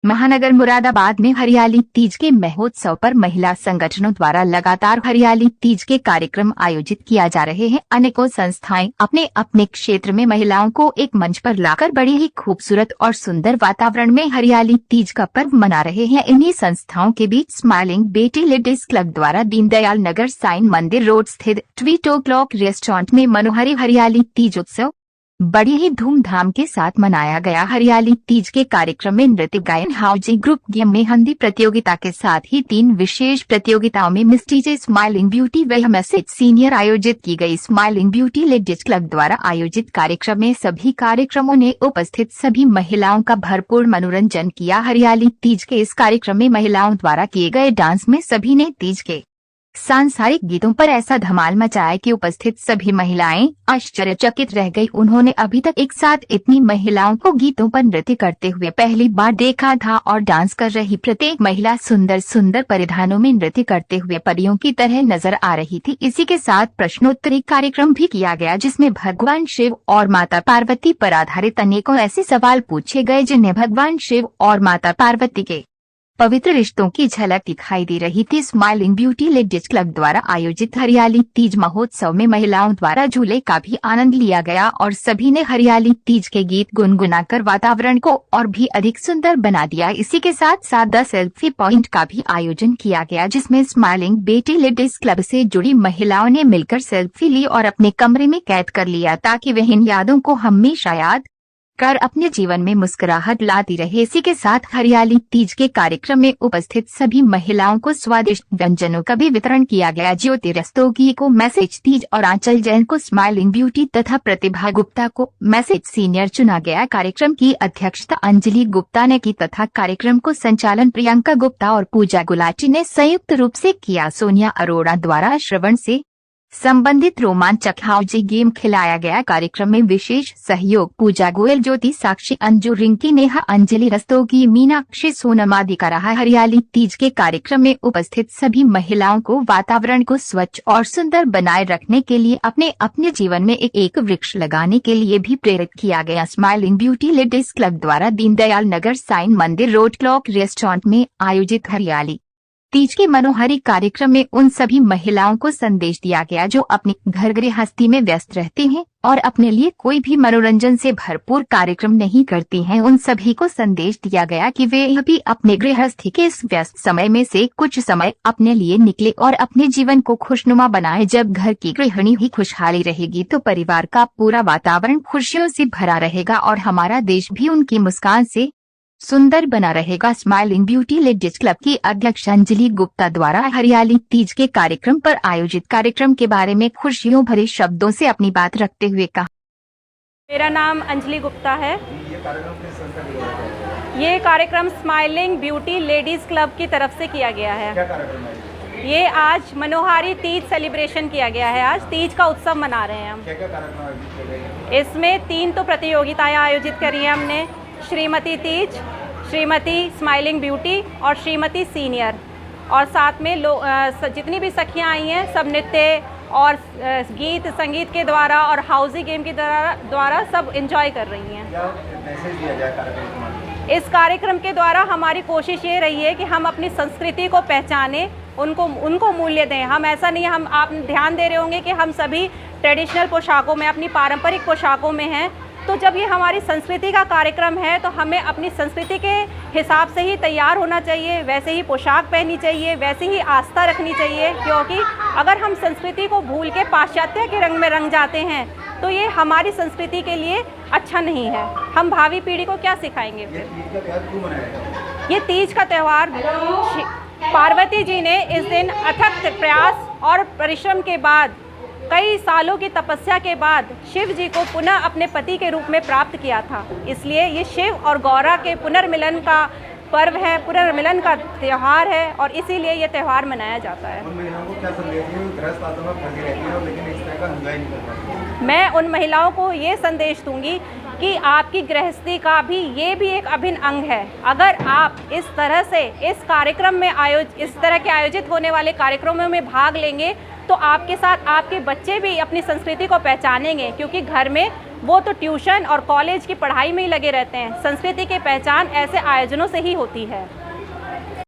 महानगर मुरादाबाद में हरियाली तीज के महोत्सव पर महिला संगठनों द्वारा लगातार हरियाली तीज के कार्यक्रम आयोजित किया जा रहे हैं। अनेकों संस्थाएं अपने अपने क्षेत्र में महिलाओं को एक मंच पर लाकर बड़ी ही खूबसूरत और सुंदर वातावरण में हरियाली तीज का पर्व मना रहे हैं। इन्हीं संस्थाओं के बीच स्माइलिंग बेटी लेडीज क्लब द्वारा दीनदयाल नगर साईं मंदिर रोड स्थित 2 रेस्टोरेंट में मनोहारी हरियाली तीज उत्सव बड़ी ही धूमधाम के साथ मनाया गया। हरियाली तीज के कार्यक्रम में नृत्य, गायन, हाउजी ग्रुप गेम, मेहंदी प्रतियोगिता के साथ ही 3 विशेष प्रतियोगिताओं में मिस टीजे स्माइलिंग ब्यूटी व मैसेज सीनियर आयोजित की गई। स्माइलिंग ब्यूटी लेडीज क्लब द्वारा आयोजित कार्यक्रम में सभी कार्यक्रमों ने उपस्थित सभी महिलाओं का भरपूर मनोरंजन किया। हरियाली तीज के इस कार्यक्रम में महिलाओं द्वारा किए गए डांस में सभी ने तीज के सांसारिक गीतों पर ऐसा धमाल मचाया कि उपस्थित सभी महिलाएं आश्चर्यचकित रह गई। उन्होंने अभी तक एक साथ इतनी महिलाओं को गीतों पर नृत्य करते हुए पहली बार देखा था और डांस कर रही प्रत्येक महिला सुंदर सुंदर परिधानों में नृत्य करते हुए परियों की तरह नजर आ रही थी। इसी के साथ प्रश्नोत्तरी कार्यक्रम भी किया गया, जिसमें भगवान शिव और माता पार्वती पर आधारित अनेकों ऐसे सवाल पूछे गए जिन्हें भगवान शिव और माता पार्वती के पवित्र रिश्तों की झलक दिखाई दे रही थी। स्माइलिंग ब्यूटी लेडीज क्लब द्वारा आयोजित हरियाली तीज महोत्सव में महिलाओं द्वारा झूले का भी आनंद लिया गया और सभी ने हरियाली तीज के गीत गुनगुनाकर वातावरण को और भी अधिक सुंदर बना दिया। इसी के साथ साथ 10 सेल्फी पॉइंट का भी आयोजन किया गया, जिसमें स्माइलिंग बेटी लेडीज क्लब से जुड़ी महिलाओं ने मिलकर सेल्फी ली और अपने कमरे में कैद कर लिया, ताकि वह इन यादों को हमेशा याद कर अपने जीवन में मुस्कुराहट लाती रहे। इसी के साथ हरियाली तीज के कार्यक्रम में उपस्थित सभी महिलाओं को स्वादिष्ट व्यंजनों का भी वितरण किया गया। ज्योति रस्तोगी को मैसेज तीज और आंचल जैन को स्माइलिंग ब्यूटी तथा प्रतिभा गुप्ता को मैसेज सीनियर चुना गया। कार्यक्रम की अध्यक्षता अंजलि गुप्ता ने की तथा कार्यक्रम को संचालन प्रियंका गुप्ता और पूजा गुलाटी ने संयुक्त रूप से किया। सोनिया अरोड़ा द्वारा श्रवण से संबंधित रोमांचक हाउजी गेम खिलाया गया। कार्यक्रम में विशेष सहयोग पूजा गोयल, ज्योति साक्षी, अंजू, रिंकी, नेहा, अंजलि रस्तोगी, मीनाक्षी, सोनम आदि का रहा। हरियाली तीज के कार्यक्रम में उपस्थित सभी महिलाओं को वातावरण को स्वच्छ और सुंदर बनाए रखने के लिए अपने अपने जीवन में एक वृक्ष लगाने के लिए भी प्रेरित किया गया। स्माइलिंग ब्यूटी लेडीज क्लब द्वारा दीनदयाल नगर साईं मंदिर रोड क्लॉक रेस्टोरेंट में आयोजित हरियाली तीज के मनोहारी कार्यक्रम में उन सभी महिलाओं को संदेश दिया गया जो अपनी घर गृहस्थी में व्यस्त रहती हैं और अपने लिए कोई भी मनोरंजन से भरपूर कार्यक्रम नहीं करती हैं। उन सभी को संदेश दिया गया कि वे भी अपने गृहस्थी के इस व्यस्त समय में से कुछ समय अपने लिए निकले और अपने जीवन को खुशनुमा बनाएं। जब घर की गृहिणी ही खुशहाली रहेगी तो परिवार का पूरा वातावरण खुशियों से भरा रहेगा और हमारा देश भी उनकी मुस्कान से सुंदर बना रहेगा। स्माइलिंग ब्यूटी लेडीज क्लब की अध्यक्ष अंजलि गुप्ता द्वारा हरियाली तीज के कार्यक्रम पर आयोजित कार्यक्रम के बारे में खुशियों भरे शब्दों से अपनी बात रखते हुए कहा। मेरा नाम अंजलि गुप्ता है। ये कार्यक्रम स्माइलिंग ब्यूटी लेडीज क्लब की तरफ से किया गया है। क्या कार्यक्रम है? ये आज मनोहारी तीज सेलिब्रेशन किया गया है। आज तीज का उत्सव मना रहे हैं हम। क्या कार्यक्रम आयोजित किए गए हैं? इसमें 3 तो प्रतियोगिताएं आयोजित करी हैं हमने, श्रीमती तीज, श्रीमती स्माइलिंग ब्यूटी और श्रीमती सीनियर। और साथ में जितनी भी सखियां आई हैं सब नृत्य और गीत संगीत के द्वारा और हाउजी गेम के द्वारा सब एंजॉय कर रही हैं। क्या मैसेज दिया जाए कार्यक्रम के माध्यम? इस कार्यक्रम के द्वारा हमारी कोशिश ये रही है कि हम अपनी संस्कृति को पहचानें, उनको मूल्य दें। हम ऐसा नहीं, हम आप ध्यान दे रहे होंगे कि हम सभी ट्रेडिशनल पोशाकों में, अपनी पारंपरिक पोशाकों में हैं। तो जब ये हमारी संस्कृति का कार्यक्रम है तो हमें अपनी संस्कृति के हिसाब से ही तैयार होना चाहिए, वैसे ही पोशाक पहननी चाहिए, वैसे ही आस्था रखनी चाहिए। क्योंकि अगर हम संस्कृति को भूल के पाश्चात्य के रंग में रंग जाते हैं तो ये हमारी संस्कृति के लिए अच्छा नहीं है। हम भावी पीढ़ी को क्या सिखाएंगे फिर? ये तीज का त्यौहार पार्वती जी ने इस दिन अथक प्रयास और परिश्रम के बाद, कई सालों की तपस्या के बाद शिव जी को पुनः अपने पति के रूप में प्राप्त किया था। इसलिए ये शिव और गौरा के पुनर्मिलन का पर्व है, पुनर्मिलन का त्यौहार है और इसीलिए ये त्यौहार मनाया जाता है। उन महिलाओं को क्या संदेश है जो गृहस्थाश्रम में फंसी रहती हैं लेकिन इस तरह का एंजॉय नहीं कर पाती? मैं उन महिलाओं को ये संदेश दूंगी कि आपकी गृहस्थी का भी ये भी एक अभिन्न अंग है। अगर आप इस तरह से इस कार्यक्रम में इस तरह के आयोजित होने वाले कार्यक्रमों में भाग लेंगे तो आपके साथ आपके बच्चे भी अपनी संस्कृति को पहचानेंगे, क्योंकि घर में वो तो ट्यूशन और कॉलेज की पढ़ाई में ही लगे रहते हैं। संस्कृति की पहचान ऐसे आयोजनों से ही होती है।